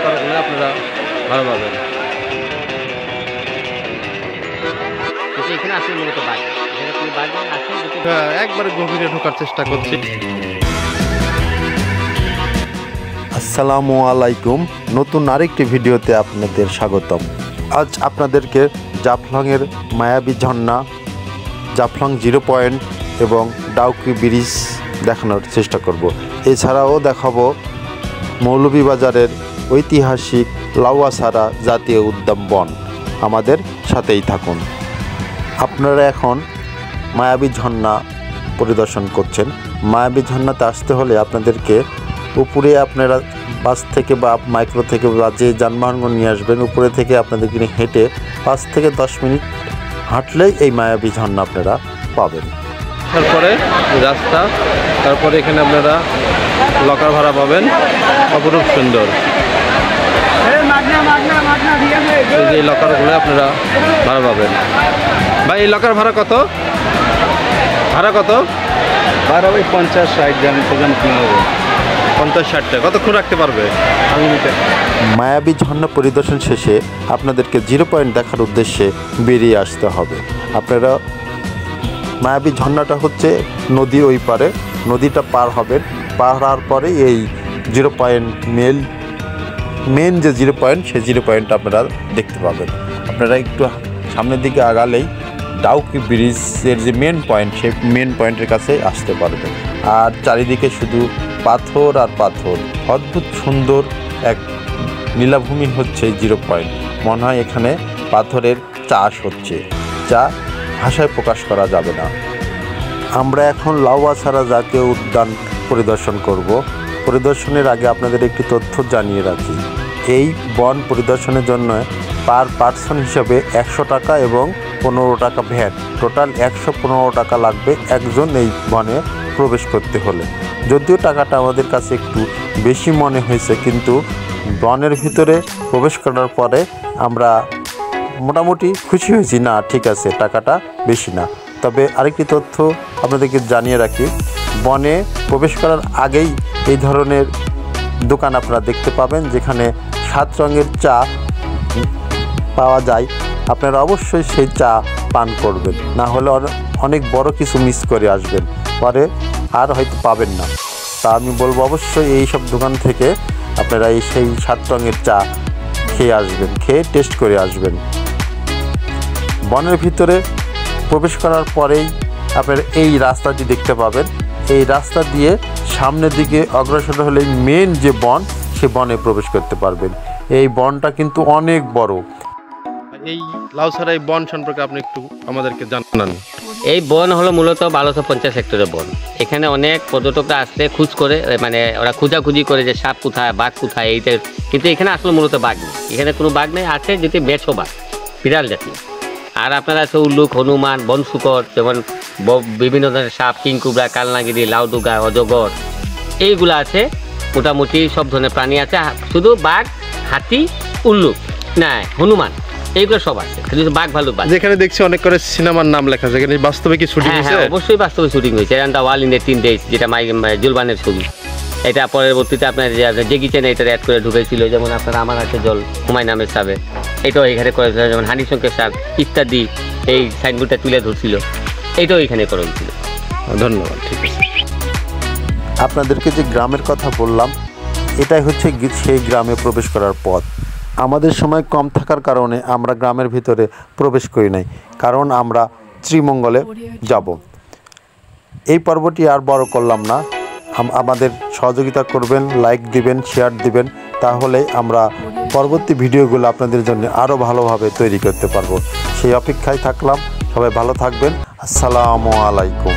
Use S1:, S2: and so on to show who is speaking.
S1: Locker হলে আপনারা ভালো পাবেন। এখানে আসলে মূলত একবারে গভীরে ঢোকার চেষ্টা করছি।
S2: আসসালামু আলাইকুম, নতুন আরেকটি ভিডিওতে আপনাদের স্বাগতম। আজ আপনাদেরকে জাফলংয়ের মায়াবী ঝর্ণা, জাফলং 0 পয়েন্ট এবং ডাউকি ব্রিজ দেখানোর চেষ্টা করব। এছাড়াও দেখাবো মৌলভীবাজারের ঐতিহাসিক লাউয়াছাড়া জাতীয় উদ্যান। আমাদের সাথেই থাকুন। আপনারা এখন মায়াবী ঝর্ণা পরিদর্শন করছেন। মায়াবী ঝর্ণাতে আসতে হলে আপনাদেরকে উপরে আপনারা বাস থেকে বা মাইক্রো থেকে বা যে যানবাহনগুলো নিয়ে আসবেন, উপরে থেকে আপনাদেরকে হেঁটে 5 থেকে 10 মিনিট হাঁটলেই এই মায়াবী ঝর্ণা আপনারা পাবেন।
S1: তারপরে রাস্তা, তারপরে এখানে আপনারা লকার ভাড়া পাবেন, অপরূপ সুন্দর। এই লকারগুলো আপনারা ভাড়া পাবেন। ভাই এই লকার ভাড়া কত? ভাড়া ওই 50-60 জন পর্যন্ত হবে। 50-60 টাকা। কতক্ষণ রাখতে পারবে?
S2: মায়াবী ঝর্ণা পরিদর্শন শেষে আপনাদেরকে 0 পয়েন্ট দেখার উদ্দেশ্যে বেরিয়ে আসতে হবে। আপনারা মায়াবী ঝর্ণাটা হচ্ছে নদীর ওই পারে, নদীটা পার হবেন। পার হওয়ার পরে এই 0 পয়েন্ট মেন যে 0 পয়েন্ট, সেই 0 পয়েন্ট আপনারা দেখতে পাবেন। আপনারা একটু সামনের দিকে আগালেই ডাউকি ব্রিজের যে মেন পয়েন্ট, সেই মেন পয়েন্টের কাছে আসতে পারবেন। আর চারিদিকে শুধু পাথর আর পাথর, অদ্ভুত সুন্দর এক নীলাভূমি হচ্ছে 0 পয়েন্ট। মনে হয় এখানে পাথরের চাষ হচ্ছে, যা ভাষায় প্রকাশ করা যাবে না। আমরা এখন লাউয়াছাড়া জাতীয় উদ্যান পরিদর্শন করব। পরিদর্শনের আগে আপনাদের একটি তথ্য জানিয়ে রাখি। এই বন পরিদর্শনের জন্য পার পার্সন হিসাবে 100 টাকা এবং 15 টাকা ভ্যাট, টোটাল 115 টাকা লাগবে একজন এই বনে প্রবেশ করতে হলে। যদিও টাকাটা আমাদের কাছে একটু বেশি মনে হয়েছে, কিন্তু বনের ভিতরে প্রবেশ করার পরে আমরা মোটামুটি খুশি হয়েছি। না, ঠিক আছে, টাকাটা বেশি না। তবে আরেকটি তথ্য আপনাদেরকে জানিয়ে রাখি, বনে প্রবেশ করার আগেই এই ধরনের দোকান আপনারা দেখতে পাবেন, যেখানে 7 রঙের চা পাওয়া যায়। আপনারা অবশ্যই সেই চা পান করবেন, না হলে অনেক বড় কিছু মিস করে আসবেন, পরে আর হয়তো পাবেন না। তা আমি বলবো অবশ্যই এই সব দোকান থেকে আপনারা সেই 7 রঙের চা খেয়ে আসবেন, খেয়ে টেস্ট করে আসবেন। বনের ভিতরে প্রবেশ করার পরেই আপনারা এই রাস্তাটি দেখতে পাবেন। এই রাস্তা দিয়ে সামনের দিকে অগ্রসর হলেই মেন যে বন, সে বনে প্রবেশ করতে পারবেন। এই বনটা কিন্তু অনেক বড়।
S1: এই লাউছাড়া এই বন সম্পর্কে আপনি একটু আমাদেরকে জানান।
S3: এই বন হলো মূলত 1250 হেক্টরের বন। এখানে অনেক পর্যটকরা আসলে খোঁজ করে, মানে ওরা খোঁজাখুঁজি করে যে সাপ কোথায়, বাঘ কোথায়, এইটা। কিন্তু এখানে আসলে মূলত বাঘ নেই, এখানে কোনো বাঘ নেই। আছে যেটি বেছো বাঘ, বিড়াল জাতীয়। আর আপনারা আছে উল্লুক, হনুমান, বনশুকর, যেমন বিভিন্ন ধরনের সাপ, কিংকুবরা, কালনাগিরি, লাউডুগা, অজগর, এইগুলো আছে। মোটামুটি সব ধরনের প্রাণী আছে। শুধু বাঘ, হাতি, উল্লুক না, হনুমান, এইগুলো সব আছে। কিন্তু বাঘ ভালুক বাঘ।
S1: যেখানে দেখছি অনেক করে সিনেমার নাম লেখা আছে, এখানে বাস্তবে কি শুটিং হয়েছে?
S3: হ্যাঁ, অবশ্যই বাস্তবে শুটিং হয়েছে। দ্য ওয়াল ইন 18 ডেজ, যেটা জুলবানের ছবি। এটা পরবর্তীতে আপনার জেগি চেনে এটা অ্যাড করে ঢুকেছিল। যেমন আপনার আমার আছে জল, হুমায়ুন আহমেদ সাহেব এটাও এখানে করেছিল। যেমন হানি শঙ্কর সাহেব ইত্যাদি এই সাইনবোর্ডটা তুলে ধরছিল, এটাও এখানে করা হয়েছিল।
S1: ধন্যবাদ। ঠিক আছে,
S2: আপনাদেরকে যে গ্রামের কথা বললাম, এটাই হচ্ছে সেই গ্রামে প্রবেশ করার পথ। আমাদের সময় কম থাকার কারণে আমরা গ্রামের ভিতরে প্রবেশ করি নাই, কারণ আমরা শ্রীমঙ্গলে যাব। এই পর্বটি আর বড় করলাম না। আমাদের সহযোগিতা করবেন, লাইক দিবেন, শেয়ার দিবেন, তাহলে আমরা পরবর্তী ভিডিওগুলো আপনাদের জন্য আরও ভালোভাবে তৈরি করতে পারবো। সেই অপেক্ষায় থাকলাম। সবাই ভালো থাকবেন। আসসালামু আলাইকুম।